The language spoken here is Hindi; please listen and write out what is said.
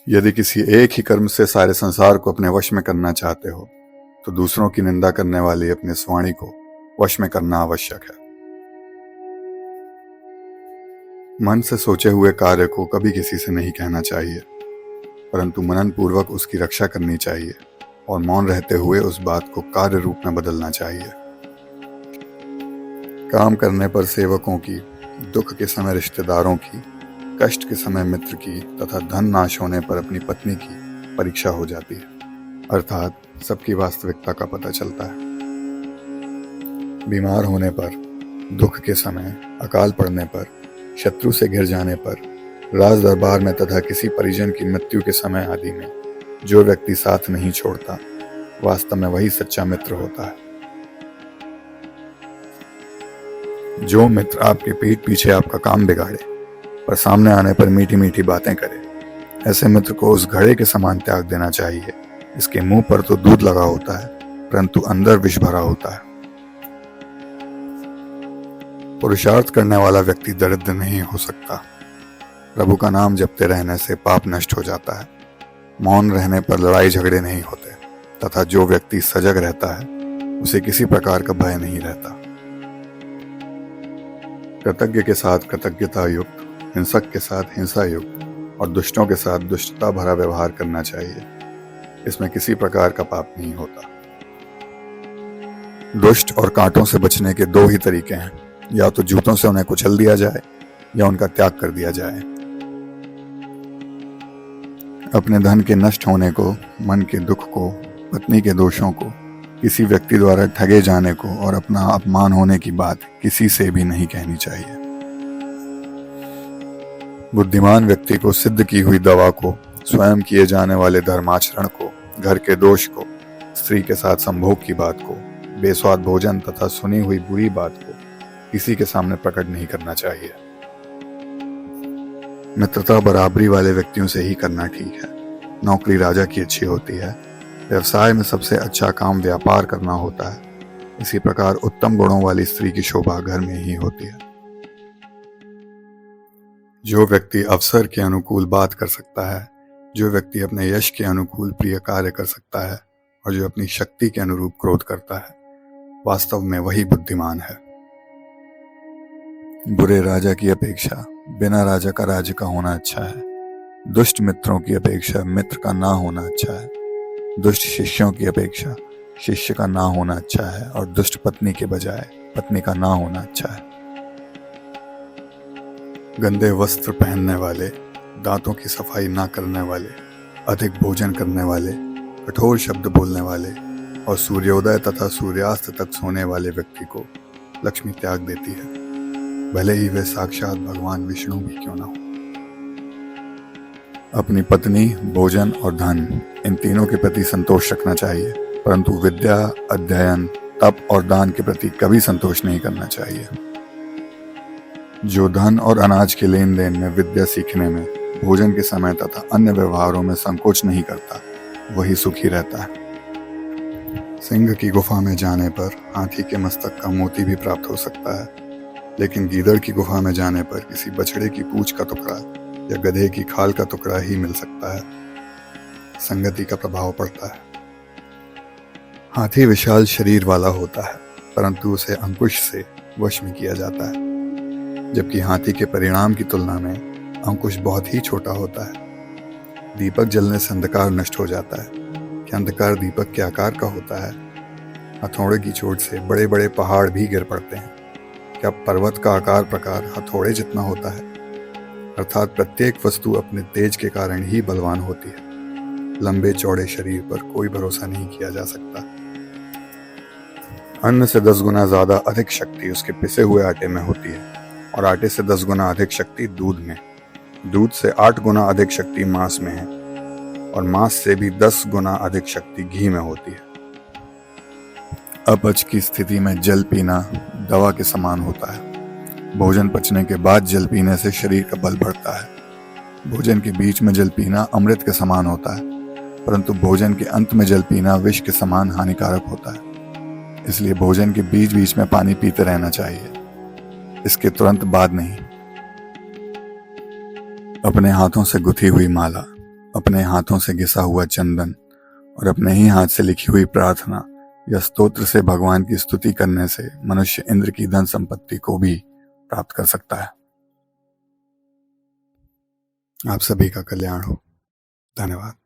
यदि किसी एक ही कर्म से सारे संसार को अपने वश में करना चाहते हो तो दूसरों की निंदा करने वाली अपने स्वाणी को वश में करना आवश्यक है। मन से सोचे हुए कार्य को कभी किसी से नहीं कहना चाहिए, परंतु मनन पूर्वक उसकी रक्षा करनी चाहिए और मौन रहते हुए उस बात को कार्य रूप में बदलना चाहिए। काम करने पर सेवकों की, दुख के समय रिश्तेदारों की, कष्ट के समय मित्र की तथा धन नाश होने पर अपनी पत्नी की परीक्षा हो जाती है, अर्थात सबकी वास्तविकता का पता चलता है। बीमार होने पर, दुख के समय, अकाल पड़ने पर, शत्रु से घिर जाने पर, राज दरबार में तथा किसी परिजन की मृत्यु के समय आदि में जो व्यक्ति साथ नहीं छोड़ता, वास्तव में वही सच्चा मित्र होता है। जो मित्र आपके पीठ पीछे आपका काम बिगाड़े पर सामने आने पर मीठी मीठी बातें करे, ऐसे मित्र को उस घड़े के समान त्याग देना चाहिए। इसके मुंह पर तो दूध लगा होता है परंतु अंदर विष भरा होता है। पुरुषार्थ करने वाला व्यक्ति दरिद्र नहीं हो सकता। प्रभु का नाम जपते रहने से पाप नष्ट हो जाता है। मौन रहने पर लड़ाई झगड़े नहीं होते तथा जो व्यक्ति सजग रहता है उसे किसी प्रकार का भय नहीं रहता। कृतज्ञ के साथ कृतज्ञता युक्त, हिंसक के साथ हिंसा युक्त और दुष्टों के साथ दुष्टता भरा व्यवहार करना चाहिए। इसमें किसी प्रकार का पाप नहीं होता। दुष्ट और कांटों से बचने के दो ही तरीके हैं, या तो जूतों से उन्हें कुचल दिया जाए या उनका त्याग कर दिया जाए। अपने धन के नष्ट होने को, मन के दुख को, पत्नी के दोषों को, किसी व्यक्ति द्वारा ठगे जाने को और अपना अपमान होने की बात किसी से भी नहीं कहनी चाहिए। बुद्धिमान व्यक्ति को सिद्ध की हुई दवा को, स्वयं किए जाने वाले धर्माचरण को, घर के दोष को, स्त्री के साथ संभोग की बात को, बेस्वाद भोजन तथा सुनी हुई बुरी बात को किसी के सामने प्रकट नहीं करना चाहिए। मित्रता बराबरी वाले व्यक्तियों से ही करना ठीक है। नौकरी राजा की अच्छी होती है। व्यवसाय में सबसे अच्छा काम व्यापार करना होता है। इसी प्रकार उत्तम गुणों वाली स्त्री की शोभा घर में ही होती है। जो व्यक्ति अवसर के अनुकूल बात कर सकता है, जो व्यक्ति अपने यश के अनुकूल प्रिय कार्य कर सकता है और जो अपनी शक्ति के अनुरूप क्रोध करता है, वास्तव में वही बुद्धिमान है। बुरे राजा की अपेक्षा बिना राजा का राज्य का होना अच्छा है। दुष्ट मित्रों की अपेक्षा मित्र का ना होना अच्छा है। दुष्ट शिष्यों की अपेक्षा शिष्य का ना होना अच्छा है और दुष्ट पत्नी के बजाय पत्नी का ना होना अच्छा है। गंदे वस्त्र पहनने वाले, दांतों की सफाई ना करने वाले, अधिक भोजन करने वाले, कठोर शब्द बोलने वाले और सूर्योदय तथा सूर्यास्त तक सोने वाले व्यक्ति को लक्ष्मी त्याग देती है, भले ही वे साक्षात भगवान विष्णु भी क्यों ना हो। अपनी पत्नी, भोजन और धन, इन तीनों के प्रति संतोष रखना चाहिए, परंतु विद्या, अध्ययन, तप और दान के प्रति कभी संतोष नहीं करना चाहिए। जो धन और अनाज के लेन देन में, विद्या सीखने में, भोजन के समय तथा अन्य व्यवहारों में संकोच नहीं करता, वही सुखी रहता है। सिंह की गुफा में जाने पर हाथी के मस्तक का मोती भी प्राप्त हो सकता है, लेकिन गीदड़ की गुफा में जाने पर किसी बछड़े की पूंछ का टुकड़ा या गधे की खाल का टुकड़ा ही मिल सकता है। संगति का प्रभाव पड़ता है। हाथी विशाल शरीर वाला होता है, परंतु उसे अंकुश से वश में किया जाता है, जबकि हाथी के परिणाम की तुलना में अंकुश बहुत ही छोटा होता है। दीपक जलने से अंधकार नष्ट हो जाता है। क्या अंधकार दीपक के आकार का होता है? हथौड़े की चोट से बड़े बड़े पहाड़ भी गिर पड़ते हैं। क्या पर्वत का आकार प्रकार हथौड़े जितना होता है? अर्थात प्रत्येक वस्तु अपने तेज के कारण ही बलवान होती है। लंबे चौड़े शरीर पर कोई भरोसा नहीं किया जा सकता। अन्न से 10 गुना ज्यादा अधिक शक्ति उसके पिसे हुए आटे में होती है और आटे से 10 गुना अधिक शक्ति दूध में, दूध से 8 गुना अधिक शक्ति मांस में है और मांस से भी 10 गुना अधिक शक्ति घी में होती है। अपच की स्थिति में जल पीना दवा के समान होता है। भोजन पचने के बाद जल पीने से शरीर का बल बढ़ता है। भोजन के बीच में जल पीना अमृत के समान होता है, परंतु भोजन के अंत में जल पीना विष के समान हानिकारक होता है। इसलिए भोजन के बीच बीच में पानी पीते रहना चाहिए, इसके तुरंत बाद नहीं। अपने हाथों से गुथी हुई माला, अपने हाथों से घिसा हुआ चंदन और अपने ही हाथ से लिखी हुई प्रार्थना या स्तोत्र से भगवान की स्तुति करने से मनुष्य इंद्र की धन संपत्ति को भी प्राप्त कर सकता है। आप सभी का कल्याण हो। धन्यवाद।